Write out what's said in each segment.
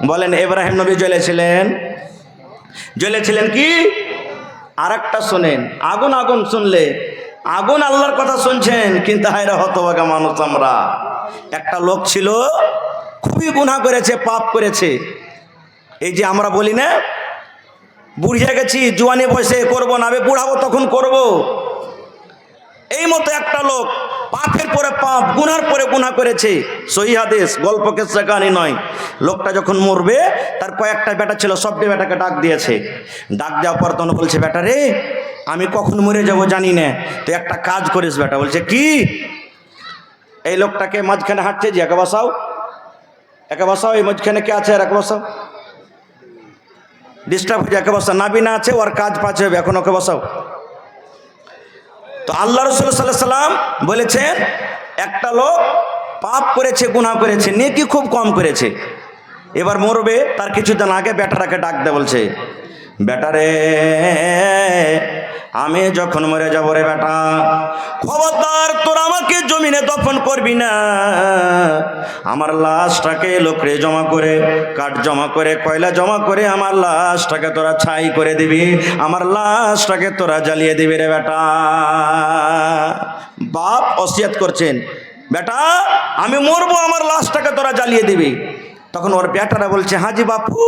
বলেন ইব্রাহিম নবী জ্বলেছিলেন কি? আর একটা শোনেন, আগুন আগুন শুনলে আগুন আল্লাহর কথা শুনছেন, কিন্তু হায়রে হতভাগা মানুষ আমরা। একটা লোক ছিল খুবই গুনাহ করেছে, পাপ করেছে। এই যে আমরা বলি না বুড়িয়ে গেছি, জোয়ানি বয়সে করবো না, আমি বুড়াবো তখন করব। এই মতো একটা লোক পাপের পরে পাপ, গুনার পরে গুনাহ করেছে। সহিহ হাদিস, গল্প কিসসা কাহিনী নয়। লোকটা যখন মরবে, তার কয়েকটা বেটা ছিল, সবটি বেটাকে ডাক দিয়েছে। ডাক দেওয়ার পর তখন বলছে, বেটা রে, আমি কখন মরে যাব জানি না, তো একটা কাজ করিস বেটা। বলছে কি? এই লোকটাকে মাঝখানে হাঁটছে, যে একে বসাও, এই মাঝখানে কে আছে, আর একে বসাও। ডিস্টার্ব হয়ে একে বসাও, নাবি না আছে, ওর কাজ পাচ্ছে হবে, এখন ওকে বসাও। তো আল্লাহ রাসূল সাল্লাল্লাহু আলাইহি সাল্লাম বলেছেন, একটা লোক পাপ করেছে, গুনাহ করেছে, নেকি খুব কম করেছে, এবার মরবে। তার কিছুদিন আগে বেটাটাকে ডাক দে, বলছে, বেটারে, আমি যখন মরে যাবো রে বেটা, খবরদার তোর আমাকে জমিনে দফন করবি না। আমার লাশটাকে লোকরে জমা করে, কাঠ জমা করে, কয়লা জমা করে আমার লাশটাকে তোরা ছাই করে দিবি, আমার লাশটাকে তোরা জ্বালিয়ে দিবি রে বেটা। বাপ ওসিয়ত করছেন, বেটা আমি মরবো, আমার লাশটাকে তোরা জ্বালিয়ে দিবি। তখন ওর বেটারা বলছে, হাজি বাপু,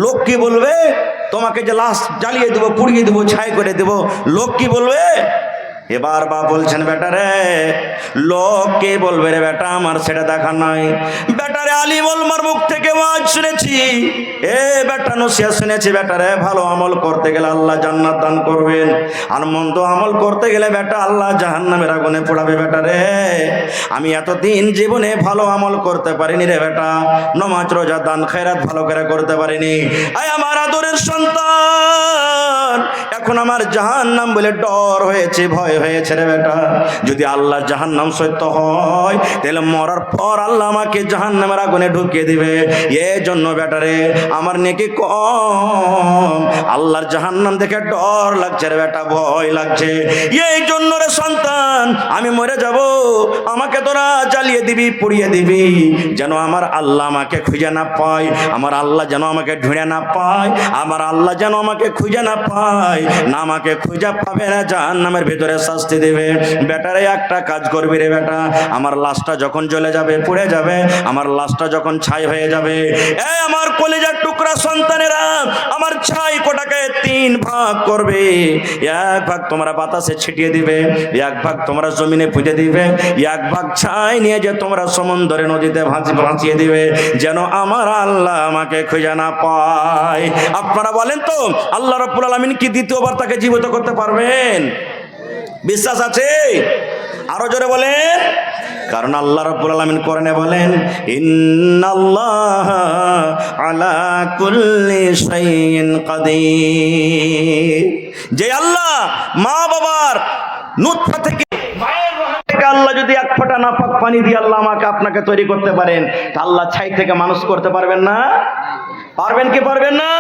লোক কি বলবে? তোমাকে যে লাশ জ্বালিয়ে দেবো, পুড়িয়ে দেবো, ছাই করে দেবো, লোক কি বলবে? এবার বাপ বলছেন, বেটা রে, লোক কে বলবে রে বেটা, আমার সেটা দেখা নয়। বেটারে আলিম ওলামার মুখ থেকে ওয়াজ শুনেছি, এ বেটা নসিহত শুনেছি, বেটারে ভালো আমল করতে গেলে আল্লাহ জান্নাত দান করবেন, আর মন্দ আমল করতে গেলে বেটা আল্লাহ জাহান্নামের আগুনে পোড়াবে। বেটারে আমি এতদিন জীবনে ভালো আমল করতে পারিনি রে বেটা, নামাজ রোজা দান খেরাত ভালো করে করতে পারিনি। আয় আমার আদরের সন্তান, এখন আমার জাহান্নাম বলে ডর হয়েছে, ভয় হয়েছে রে বেটা। যদি আল্লাহ জাহান্নাম সত্য হয়, তাহলে মরার পর আল্লাহ আমাকে জাহান্নামের আগুনে ঢুকিয়ে দিবে। এই জন্য বেটারে আমার নেকি কম, আল্লাহর জাহান্নাম দেখে ডর লাগছে রে বেটা, ভয় লাগছে। এই জন্য রে সন্তান, আমি মরে যাব, আমাকে তোরা জ্বালিয়ে দিবি, পুড়িয়ে দিবি, যেন আমার আল্লাহ আমাকে খুঁজে না পায়, আমার আল্লাহ যেন আমাকে ঢুঁড়ে না পায়, আমার আল্লাহ যেন আমাকে খুঁজে না পায়, না আমাকে খুঁজে পাবে না, জাহান্নামের ভিতরে শাস্তি দেবে। বেটারে একটা কাজ করবি রে বেটা, আমার লাশটা যখন জ্বলে যাবে, পুড়ে যাবে, আমার লাশটা যখন ছাই হয়ে যাবে, এই আমার কলিজার টুকরা সন্তানেরা, আমার ছাই কোটাকে 3 ভাগ করবে। এক ভাগ তোমরা বাতাসে ছিটিয়ে দিবে, এক ভাগ তোমরা জমিনে পুঁতে দিবে, এক ভাগ ছাই নিয়ে যে তোমরা সমুদ্রে নদীতে ভাসিয়ে দিবে, যেন আমার আল্লাহ আমাকে খুঁজে না পায়। আপনারা বলেন তো, আল্লাহ রাব্বুল আলামিন কি দ্বিতীয়বার তাকে জীবিত করতে পারবেন? বিশ্বাস আছে? আরো জোরে বলেন। কারণ আল্লাহ রাব্বুল আলামিন কোরআনে বলেন, ইন্নাল্লাহা আলা কুল্লি শাইইন কাদির। যে আল্লাহ মা বাবার নুতফা থেকে, মায়ের রহম থেকে আল্লাহ যদি এক ফোঁটা নাপাক পানি দিয়ে আল্লাহ আমাকে আপনাকে তৈরি করতে পারেন, তা আল্লাহ ছাই থেকে মানুষ করতে পারবেন না? পারবেন কি পারবেন না?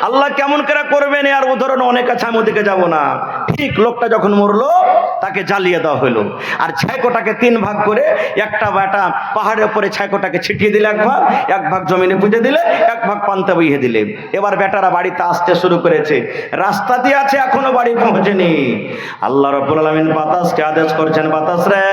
আল্লাহ কেমন করে করবেন, আর উদাহরণ অনেক আছে, আমি ওদিকে যাব না। ঠিক লোকটা যখন মরলো, তাকে জ্বালিয়ে দেওয়া হলো, আর ছাইকোটাকে 3 ভাগ করে, একটা বেটা পাহাড়ের উপরে ছাইকোটাকে ছিটিয়ে দিলে এক ভাগ জমিনে পুঁতে দিলে, এক ভাগ পান্তা বইয়ে দিলে। এবার বেটারা বাড়িতে আসতে শুরু করেছে, রাস্তা দিয়ে আছে, এখনো বাড়ি পৌঁছেনি। আল্লাহ রাব্বুল আলামিন বাতাসকে আদেশ করছেন, বাতাস রে,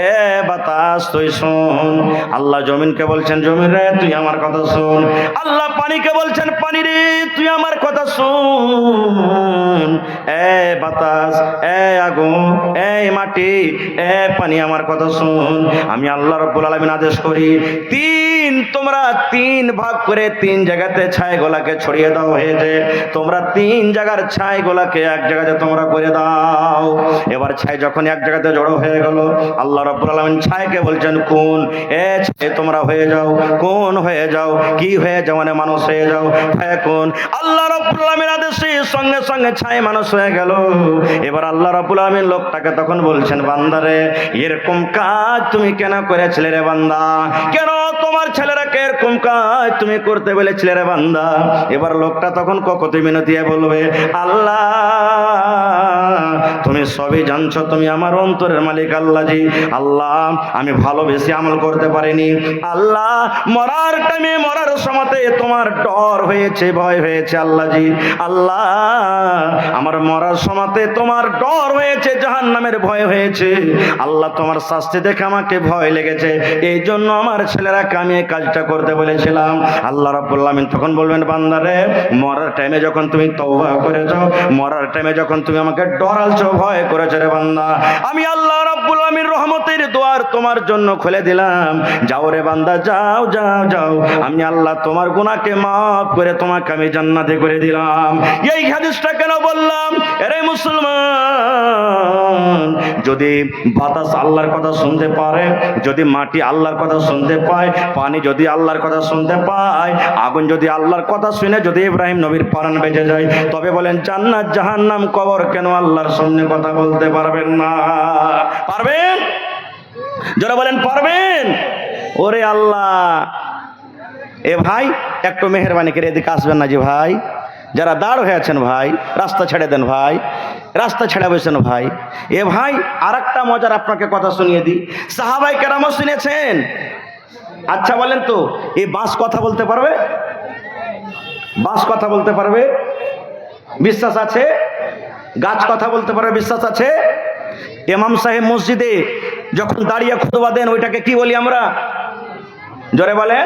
এ বাতাস তুই শোন। আল্লাহ জমিনকে বলছেন, জমিন রে তুই আমার কথা শোন। আল্লাহ পানিকে বলছেন, পানি রে তুই আমার কথা শোন। এ বাতাস, এ আগুন, এই মাটি, এ পানি আমার কথা শোন। আমি আল্লাহ রাব্বুল আলামিন আদেশ করি, তোমরা 3 ভাগ করে 3 জায়গাতে ছাইগুলাকে ছড়িয়ে দাও হয়েছে, তোমরা 3 জায়গার ছাইগুলাকে এক জায়গাতে তোমরা করে দাও। এবার ছাই যখন এক জায়গাতে জড়ো হয়ে গেল, আল্লাহ রাব্বুল আলামিন ছাইকে বলছেন, কোন এ ছাই তোমরা হয়ে যাও, কোন হয়ে যাও, কি হয়ে যাও, মানে মানুষ হয়ে যাও। কোন আল্লাহ রাব্বুল আলামিন আদেশে সঙ্গে সঙ্গে ছাই মানুষ হয়ে গেল। এবার আল্লাহ রাব্বুল আলামিন লোকটাকে তখন বলছেন, বান্দারে এরকম কাজ তুমি কেন করেছিলে রে বান্দা? কেন তোমার ছেলেরা কে এরকম কাজ তুমি করতে বলেছিলে রে বান্দা? এবার লোকটা তখন ককতে মিনতি বলবে, আল্লাহ তুমি সবই জানছো, তুমি আমার অন্তরের মালিক আল্লাহ জি। আল্লাহ আমি ভালোবেসে আমল করতে পারিনি আল্লাহ, মরার টাইমে মরার সময়তে তোমার ডর হয়েছে, ভয় হয়েছে আল্লাহ জি। আল্লাহ আমার মরার সময়তে তোমার ডর হয়েছে, জাহান্নামের ভয় হয়েছে আল্লাহ, তোমার শাস্তি দেখে আমাকে ভয় লেগেছে, এই জন্য আমার ছেলেরাকে আমি এই কাজটা করতে বলেছিলাম। আল্লাহ রাব্বুল আলামিন তখন বলবেন, বান্দারে মরার টাইমে যখন তুমি তওবা করেছো, মরার টাইমে যখন তুমি আমাকে ডরালছো, ভয় করেছো রে বান্দা, আমি আল্লাহ রাব্বুল আলামিন রহমতের দুয়ার তোমার জন্য খুলে দিলাম। যাও রে বান্দা, যাও যাও যাও, আমি আল্লাহ তোমার গুনাহকে মাফ করে তোমাকে আমি জান্নাতে করে দিলাম। এই হাদিসটা কেন বললাম? এরে মুসলমান, যদি বাতাস আল্লাহর কথা শুনতে পারে, যদি মাটি আল্লাহর কথা শুনতে পায়, পানি যদি আল্লাহর কথা শুনতে পায়, আগুন যদি আল্লাহর কথা শুনে যদি ইব্রাহিম নবীর প্রাণ বেঁচে যায়, তবে বলেন জান্নাত জাহান্নাম কবর কেন আল্লাহর সামনে কথা বলতে পারবেন না? পারবেন? যারা বলেন পারবেন। ওরে আল্লাহ, এ ভাই একটু মেহরবানি করে এদিকে আসবেন না জি ভাই, যারা দাঁড় হয়ে আছেন ভাই রাস্তা ছেড়ে দেন ভাই, রাস্তা ছেড়ে বসেন ভাই। এ ভাই আর একটা মজার আপনাকে কথা শুনিয়ে দিই, সাহাবায়ে কেরামও শুনেছেন। আচ্ছা বলেন তো, এই বাঁশ কথা বলতে পারবে? বাঁশ কথা বলতে পারবে? বিশ্বাস আছে? গাছ কথা বলতে পারবে? বিশ্বাস আছে? ইমাম সাহেব মসজিদে যখন দাঁড়িয়ে খুতবা দেন, ওইটাকে কি বলি আমরা? জোরে বলে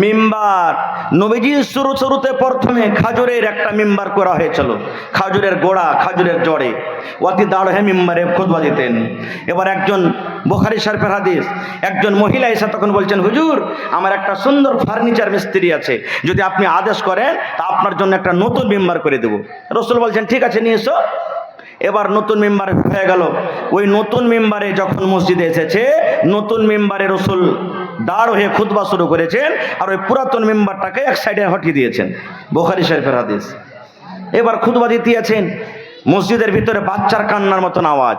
মিম্বার। নবীজির শুরুতে প্রথমে খাজুরের একটা মিম্বার করা হয়েছিল, খাজুরের গোড়া, খাজুরের জড়ে অতি দাঁড় হয়ে মিম্বারে খুতবা দিতেন। এবার একজন বুখারী শরীফের হাদিস, একজন মহিলা এসে তখন বলছেন, হুজুর আমার একটা সুন্দর ফার্নিচার মিস্ত্রি আছে, যদি আপনি আদেশ করেন তা আপনার জন্য একটা নতুন মিম্বার করে দেব। রাসূল বলছেন ঠিক আছে নিয়ে এসো। এবার নতুন মেম্বার হয়ে গেল। ওই নতুন মেম্বারে যখন মসজিদে এসেছে, নতুন মেম্বারে রাসূল দাঁড় হয়ে খুতবা শুরু করেছেন, আর ওই পুরাতন মেম্বারটাকে এক সাইডে হটিয়ে দিয়েছেন। বুখারী শরীফের হাদিস। এবার খুতবা দিতেছেন, মসজিদের ভিতরে বাচ্চার কান্নার মতন আওয়াজ।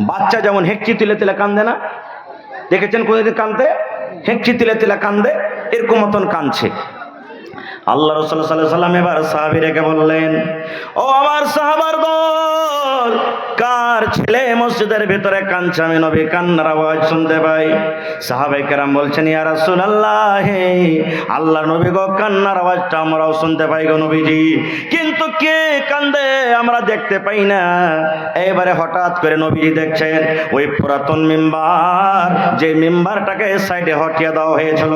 বাচ্চা যেমন হেঁকচি তুলে তুলে কান্দে না, দেখেছেন কোনদিন কান্দে? হেঁকচি তুলে তুলে কান্দে, এরকম মতন কাঁদছে। আল্লাহ রাসূল সাল্লাল্লাহু আলাইহি ওয়াসাল্লাম এবার সাহাবীদেরকে বললেন, ও আমার সাহাবার দল, কার ছেলে মসজিদের ভিতরে কাঁদছে? আমি নবী কান্নার আওয়াজ শুনতে পাই। সাহাবায়ে কেরাম বলছেন, ইয়া রাসূলুল্লাহ, আল্লাহর নবী গো, কান্নার আওয়াজটা আমরাও শুনতে পাই গো নবীজি, কিন্তু কে কান্দে আমরা দেখতে পাই না। এবারে হঠাৎ করে নবীজি দেখছেন ওই পুরাতন মিম্বার, যে মিম্বারটাকে সাইডে হটিয়ে দেওয়া হয়েছিল,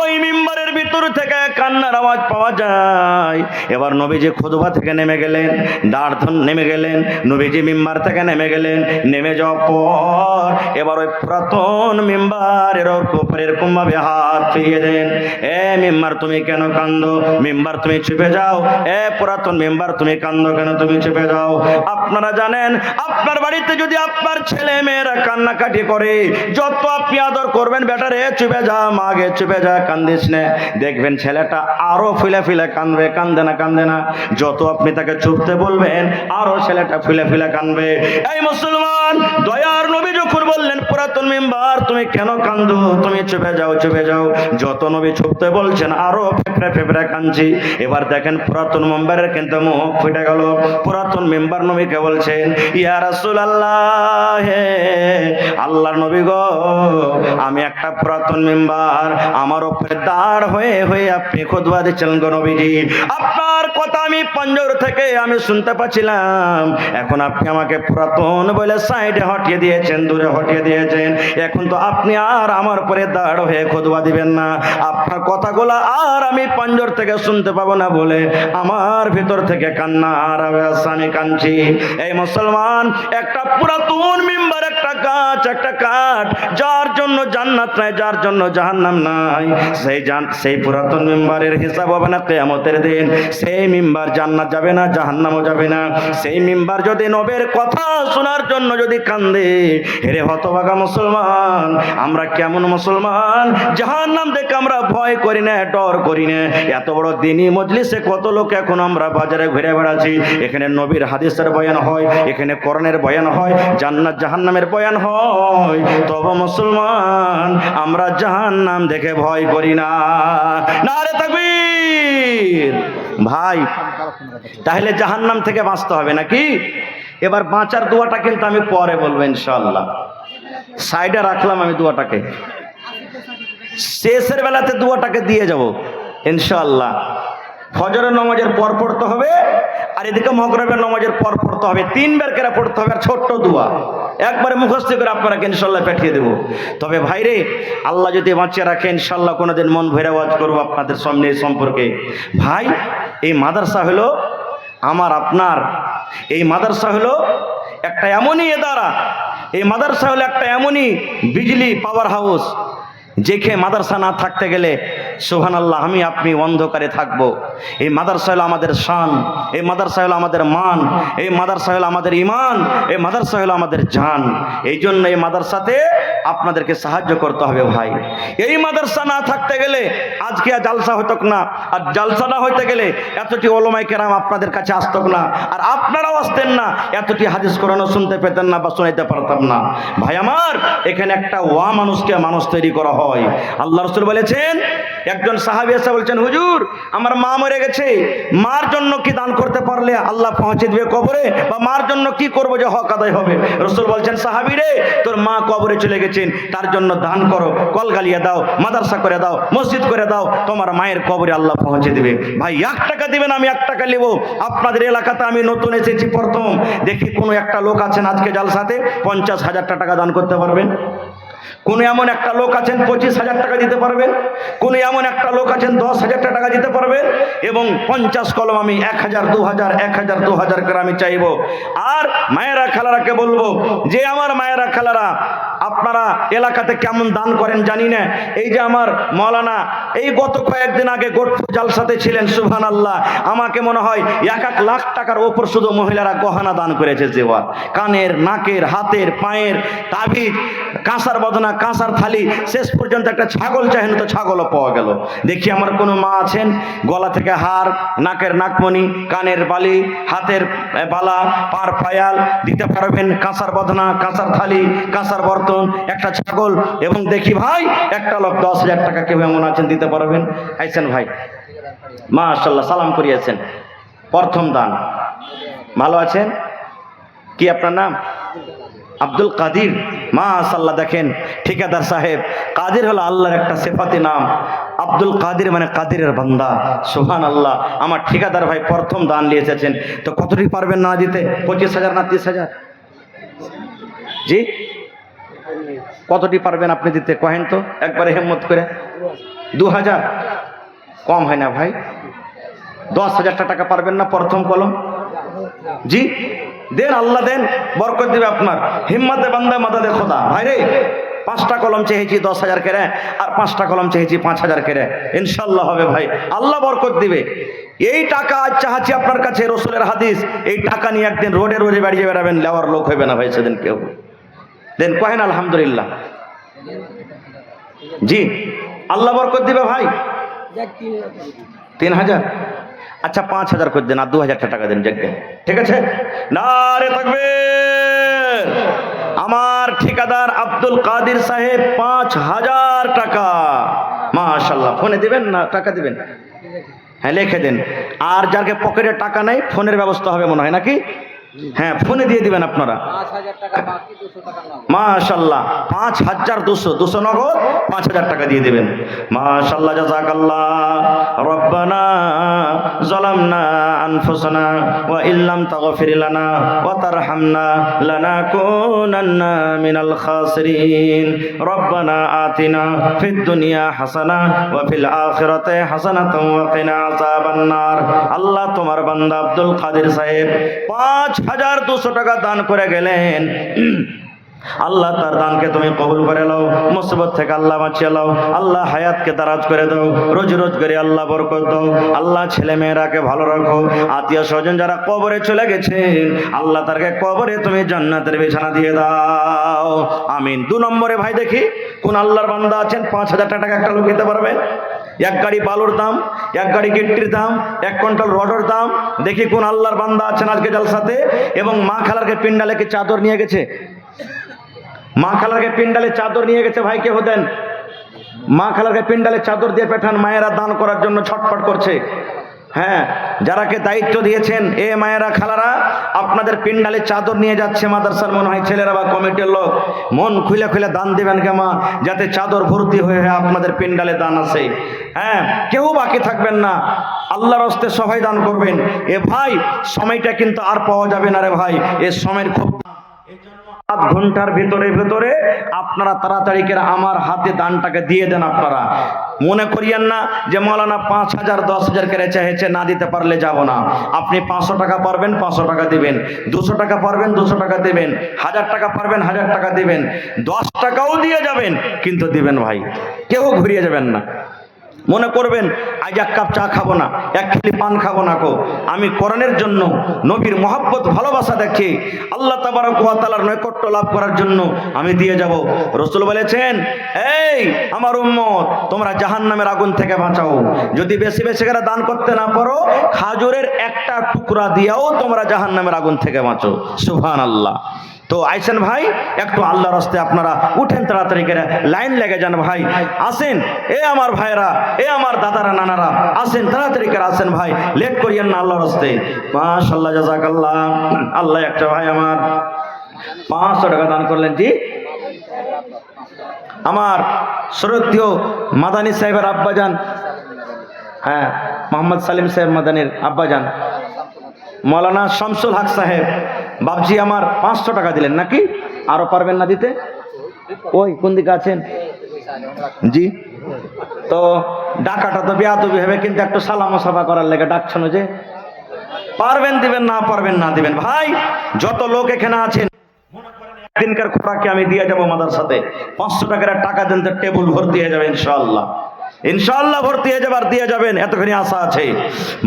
ওই মিম্বারের ভিতর থেকে কান্নার আওয়াজ পাওয়া যায়। এবার নবীজি খুতবা থেকে নেমে গেলেন, দাঁড় নেমে গেলেন, নবীজি মিম্বার থেকে নেমে গেলেন। নেমে যাওয়ার পর এবার ওই পুরাতন মিম্বারের উপরে এরকম ভাবে হাত ফিরিয়ে দেন, এ মিম্বার তুমি কেন কান্দো? মিম্বার তুমি চুপে যাও। এ পুরাতন মিম্বার তুমি কান্দো কেন? তুমি চুপে যাও। আপনারা জানেন, আপনার বাড়িতে যদি আপনার ছেলে মেয়েরা কান্নাকাটি করে, যত আপনি আদর করবেন, বেটারে চুপে যা, মাগে চুপে যা, কান্দিস না, দেখবেন ছেলেটা আরো ফুলে ফুলে কাঁদবে। কান্দে না, কান্দে না। যত আপনি তাকে চুপতে বলবেন, আরো ছেলেটা ফুলে ফুলে কাঁদবে। এই মুসলমান, দয়ার নবী যখন বললেন পুরাতন মেম্বার তুমি কেন কান্দো, তুমি চুপে যাও, চুপে যাও, যত নবী চুপতে বলছেন আরো ফেফড়ে ফেফড়ে কাঁদছি। এবার দেখেন পুরাতন মেম্বারের কিন্তু মুখ ফুটে গেল। পুরাতন মেম্বার নবীকে বলছেন, ইয়া রাসূলুল্লাহ, আল্লাহর নবী গো, আমি একটা পুরাতন মেম্বার, আমার উপরে দাঁড় হয়ে হয়ে আপনি খুতবা দিচ্ছিলেন গো নবীজি, আপনার কথা আমি পঞ্জর থেকে আমি শুনতে পাচ্ছিলাম, এখন আপনি আমাকে পুরাতন বলে সাইডে হটিয়ে দিয়েছেন, দূরে হটিয়ে দিয়েছেন, এখন তো আপনি আর আমার উপরে দাঁড় হয়ে খুতবা দিবেন না, আপনার কথাগুলো আর আমি পঞ্জর থেকে শুনতে পাবো না বলে আমার ভিতর থেকে কান্না আর আমি কাঁদছি। এই মুসলমান, একটা পুরাতন মেম্বার, একটা গাছ, একটা কাঠ, যার জন্য জান্নাত নাই, যার জন্য জাহান্নাম নাই, সেই পুরাতন মেম্বারের হিসাব হবে না কিয়ামতের দিন। সেই মেম্বার জান্নাত যাবে না, জাহান্নামও যাবে না। সেই মেম্বার যদি নবীর কথা শোনার জন্য যদি কান্দে, হেরে হতভাগা মুসলমান, আমরা কেমন মুসলমান, জাহান্নাম দেখে আমরা ভয় করি না, ডর করি না। এত বড় দ্বীনি মজলিসে কত লোক এখন আমরা বাজারে ঘুরে বেড়াচ্ছি, এখানে নবীর হাদিসের বয়ান হয়, এখানে কোরআনের বয়ান হয়, জান্নাত জাহান্নামের বয়ান হয়, তবে মুসলমান আমরা জাহান্নাম দেখে ভয় করি না। নারে তাকবীর। ভাই তাহলে জাহান্নাম থেকে বাঁচতে হবে নাকি? এবার বাঁচার দোয়াটা কিন্তু আমি পরে বলবো ইনশাআল্লাহ, সাইডে রাখলাম আমি দোয়াটাকে, শেষের বেলাতে দোয়াটাকে দিয়ে যাব ইনশাআল্লাহ। ফজরের নামাজের পর পড়তে হবে, আর এদিকে মাগরিবের নামাজের পর পড়তে হবে, 3 বার করে পড়তে হবে, আর ছোট্ট দোয়া একবারে মুখস্থ করে আপনারা ইনশাআল্লাহ পাঠিয়ে দেব। তবে ভাইরে, আল্লাহ যদি বাঁচিয়ে রাখে ইনশাআল্লাহ কোনোদিন মন ভরে ওয়াজ করবো আপনাদের সামনে এই সম্পর্কে। ভাই এই মাদ্রাসা হলো আমার আপনার, এই মাদ্রাসা হলো একটা এমনই এদারা, এই মাদ্রাসা হলো একটা এমনই বিজলি পাওয়ার হাউস, যেখানে মাদ্রাসা না থাকতে গেলে সুবহানাল্লাহ আমি আপনি অন্ধকারে থাকব। এই মাদ্রাসা হলো আমাদের শান, এই মাদ্রাসা হলো আমাদের মান, এই মাদ্রাসা হলো আমাদের ইমান, এই মাদ্রাসা হলো আমাদের জান। এই জন্য এই মাদ্রাসাতে আপনাদেরকে সাহায্য করতে হবে ভাই। এই মাদ্রাসা না থাকতে গেলে আজকে আর জালসা হতো না, আর জালসা না হইতে গেলে এতটি ওলামায়ে কেরাম আপনাদের কাছে আসতো না, আর আপনারাও আসতেন না, এতটি হাদিস কোরআনও শুনতে পেতেন না বা শোনাইতে পারতাম না। ভাই আমার, এখানে একটা ওয়া মানুষকে মানুষ তৈরি করা হয়। আল্লাহ রাসূল বলেছেন, একজন সাহাবী এসে বলছেন, হুজুর আমার মা মরে গেছে, মার জন্য কি দান করতে পারলে আল্লাহ পৌঁছে দিবে কবরে, বা মার জন্য কি করব যে হক আদায় হবে? রাসূল বলছেন, সাহাবী রে, তোর মা কবরে চলে গেছেন, তার জন্য দান করো, কল গালিয়ে দাও, মাদ্রাসা করে দাও, মসজিদ করে দাও, তোমার মায়ের কবরে আল্লাহ পৌঁছে দিবে। ভাই 1 টাকা দিবেন, আমি 1 টাকা নেব। আপনাদের এলাকাতে আমি নতুন এসেছি প্রথম, দেখি কোনো একটা লোক আছেন আজকে জালসাতে 50,000 টাকা দান করতে পারবেন? কোন এমন একটা লোক আছেন 25,000 টাকা দিতে পারবেন? কোন এমন একটা লোক আছেন 10,000 টাকা দিতে পারবেন? এবং 50 কলম আমি 1,000 2,000 1,000 2,000 করে আমি চাইব। আর মায়েরা খালারাকে বলবো যে আমার মায়েরা খালারা, আপনারা এলাকাতে কেমন দান করেন জানি না, এই যে আমার মৌলানা এই গত কয়েকদিন আগে গোটপুর জালসাতে ছিলেন, সুবহানাল্লাহ, আমাকে মনে হয় 1 লাখ টাকার ওপর শুধু মহিলারা গহনা দান করেছে, জেওয়ার, কানের, নাকের, হাতের, পায়ের, তাবিজ, কাঁসার বদনা, কাঁসার থালি, শেষ পর্যন্ত একটা ছাগল চাহেন তো ছাগলও পাওয়া গেল। দেখি আমার কোনো মা আছেন গলা থেকে হার, নাকের নাকমণি, কানের বালি, হাতের বালা, পার পায়াল দিতে পারবেন, কাঁসার বদনা, কাঁসার থালি, কাঁসার বর্তন, একটা ছাগল। এবং দেখি ভাই একটা লোক 10,000 টাকা কেউ এমন আছেন দিতে পারবেন? আইছেন ভাই, মাশাআল্লাহ, সালাম করিয়েছেন, প্রথম দান। ভালো আছেন? কি আপনার নাম? আব্দুল কাদির, মাশাআল্লাহ। দেখেন ঠিকাদার সাহেব, কাদির হলো আল্লাহর একটা সিফাতি নাম, আব্দুল কাদির মানে কাদিরের বান্দা, সুবহানাল্লাহ। আমার ঠিকাদার ভাই প্রথম দান নিয়ে এসেছেন, তো কতটি পারবেন না দিতে? 25,000 না 30,000? জি, কতটি পারবেন আপনি দিতে কহেন তো একবারে হিম্মত করে? 2,000 কম হয় না ভাই? 10,000 টাকা পারবেন না প্রথম কলম? জি দেন, আল্লাহ দেন, বরকত দিবে আপনার। হিম্মতে বান্দা মাদাদে খোদা। ভাই রে, 5টা কলম চেয়েছি 10,000 করে, আর 5টা কলম চেয়েছি 5,000 করে, ইনশাল্লাহ হবে ভাই, আল্লাহ বরকত দিবে। এই টাকা আজ চাহাচ্ছি আপনার কাছে, রসুলের হাদিস, এই টাকা নিয়ে একদিন রোডে রোডে বেরিয়ে বেড়াবেন, লেওয়ার লোক হইবে না ভাই সেদিন কেউ। দেন, কহেন আলহামদুলিল্লাহ। জি, আল্লাহ বরকত দিবে ভাই। 3,000, আচ্ছা 5,000 করে দেন, আর 2,000 টাকা দেন, দেখবেন ঠিক আছে? নারে তাকবীর। আমার ঠিকাদার আব্দুল কাদির সাহেব 5,000 টাকা, মাশাআল্লাহ। ফোনে দিবেন না টাকা দিবেন? হ্যাঁ, লিখে দেন। আর যাকে পকেটে টাকা নাই, ফোনের ব্যবস্থা হবে মনে হয় নাকি? হ্যাঁ, ফোনে দিয়ে দিবেন আপনারা। মাশাআল্লাহ, 5,200 নগদ 5,000 টাকা দিয়ে দিবেন। মাশাআল্লাহ, জাযাকাল্লাহ। রব্বানা যালামনা আনফুসানা ওয়া ইল্লাম তাগফির লানা ওয়া তারহামনা লানাকুনান্না মিনাল খাসিরিন। রব্বানা আতিনা ফিদ দুনিয়া হাসানা ওয়া ফিল আখিরাতি হাসানাতাও ওয়া কিনা আযাবান নার। আল্লাহ, তোমার বান্দা আব্দুল কাদির সাহেব 5,200 টাকা দান করে গেলেন। আল্লাহ তার দানকে তুমি কবুল করে নাও, মুসিবত থেকে আল্লাহ বাঁচিয়ে নাও, আল্লাহ হায়াতকে দারাজ করে দাও, রোজ রোজ করে আল্লাহ বরকত দাও, আল্লাহ ছেলে মেয়েরাকে ভালো রাখো, আত্মীয় স্বজন যারা কবরে চলে গেছেন আল্লাহ তারকে কবরে তুমি জান্নাতের বিছানা দিয়ে দাও, আমিন। 2 নম্বরে ভাই দেখি কোন আল্লাহর বান্দা আছেন 5,000 টাকা একটা লোক দিতে পারবেন? এক গাড়ি বালুর দাম, এক গাড়ি গিট্টির দাম, 1 কুইন্টাল রডের দাম। দেখি কোন আল্লাহর বান্দা আছেন আজকে জলসাতে। এবং মা খালারকে পিন্ডালে কি চাদর নিয়ে গেছে? মা খালারকে পিন্ডালে চাদর নিয়ে গেছে ভাই, কে হতেন? মা খালারকে পিন্ডালে চাদর দিয়ে পাঠান, মায়েরা দান করার জন্য ছটফট করছে। হ্যাঁ, যারাকে দায়িত্ব দিয়েছেন এ মায়েরা খালারা আপনাদের পিন্ডালে চাদর নিয়ে যাচ্ছে মাদ্রাসার মনে হয় ছেলেরা বা কমিটির লোক, মন খুলে খুলে দান দেবেন কে মা, যাতে চাদর ভর্তি হয়ে আপনাদের পিন্ডালে দান আসে। হ্যাঁ, কেউ বাকি থাকবেন না, আল্লাহর হস্তে সবাই দান করবেন। এ ভাই সময়টা কিন্তু আর পাওয়া যাবে না রে ভাই, এ সময়ের খুব 7 ঘন্টার ভিতরে আপনারা তাড়াতাড়ি করে আমার হাতে দানটাকে দিয়ে দেন। আপনারা মনে করিয়েন না যে মৌলানা 5,000 10,000 করে চাইছে, না দিতে পারলে যাব না। আপনি 500 টাকা পারবেন 500 টাকা দিবেন, 200 টাকা পারবেন 200 টাকা দিবেন, 1000 টাকা পারবেন 1000 টাকা দিবেন, 10 টাকাও দিয়ে যাবেন, কিন্তু দিবেন ভাই, কেউ ঘুরিয়ে যাবেন না। মনে করবেন আজ 1 কাপ চা খাবো না, 1 খিলি পান খাবো না কো, আমি কোরআনের জন্য নবীর মহব্বত ভালোবাসা দেখে আল্লাহ তাবারক ওয়া তাআলার নৈকট্য লাভ করার জন্য আমি দিয়ে যাব। রাসূল বলেছেন, এই আমার উম্মত তোমরা জাহান্নামের আগুন থেকে বাঁচাও। যদি বেশি বেশি করে দান করতে না পারো, খাজুরের একটা টুকরা দিয়েও তোমরা জাহান্নামের আগুন থেকে বাঁচো। সুবহানাল্লাহ। তো আইসেন ভাই, একটু আল্লাহর রাস্তায় আপনারা উঠেন, তাড়াতাড়ি করে লাইন লেগে যান ভাই, আসেন। এ আমার ভাইরা, এ আমার দাদারা নানারা, আসেন তাড়াতাড়ি করে আসেন ভাই, লেট করিয়েন না আল্লাহর রাস্তায়। মাশাআল্লাহ, জাযাকাল্লাহ। আল্লাহ একটা ভাই আমার 500 টাকা দান করলেন। জি, আমার শ্রদ্ধেয় মাদানী সাহেবের আব্বাজান, হ্যাঁ মোহাম্মদ সালিম সাহেব মাদানীর আব্বাজান, মৌলানা শামসুল হক সাহেব বাবজি আমার 500 টাকা দিলেন। নাকি আরো পারবেন না দিতে? ওই কোন দিকে আছেন? জি, তো ডাকাটা তো বেয়াদবি হবে, কিন্তু একটু সালাম সাফা করার লেগে ডাকছেন, যে পারবেন দিবেন, না পারবেন না দিবেন। ভাই যত লোক এখানে আছেন, দিনকার খোরাকে আমি দিয়ে যাবো মাদ্রাসাতে, 500 টাকার টাকা দেন তো টেবিল ভর্তি হয়ে যাবে ইনশাআল্লাহ, ইনশাআল্লাহ ভর্তি হয়ে যাবে, আর দিয়ে যাবেন, এতখানি আশা আছে।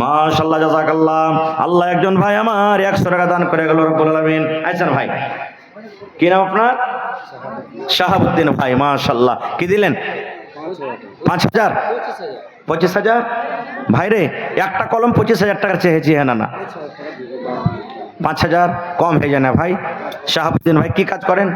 মাশাআল্লাহ, জাযাকাল্লাহ। আল্লাহ একজন ভাই আমার 100 টাকা দান করে গেল, রব্বুল আলামিন। আচ্ছা ভাই, কি নাম আপনার? শাহাবুদ্দিন ভাই, মাশাআল্লাহ। কি দিলেন? 5,000 25,000 ভাই রে, একটা কলম 25,000 টাকার চেয়েছি। হ্যাঁ না 5,000 কম হয়ে যায় না ভাই? শাহাবুদ্দিন ভাই কি কাজ করেন?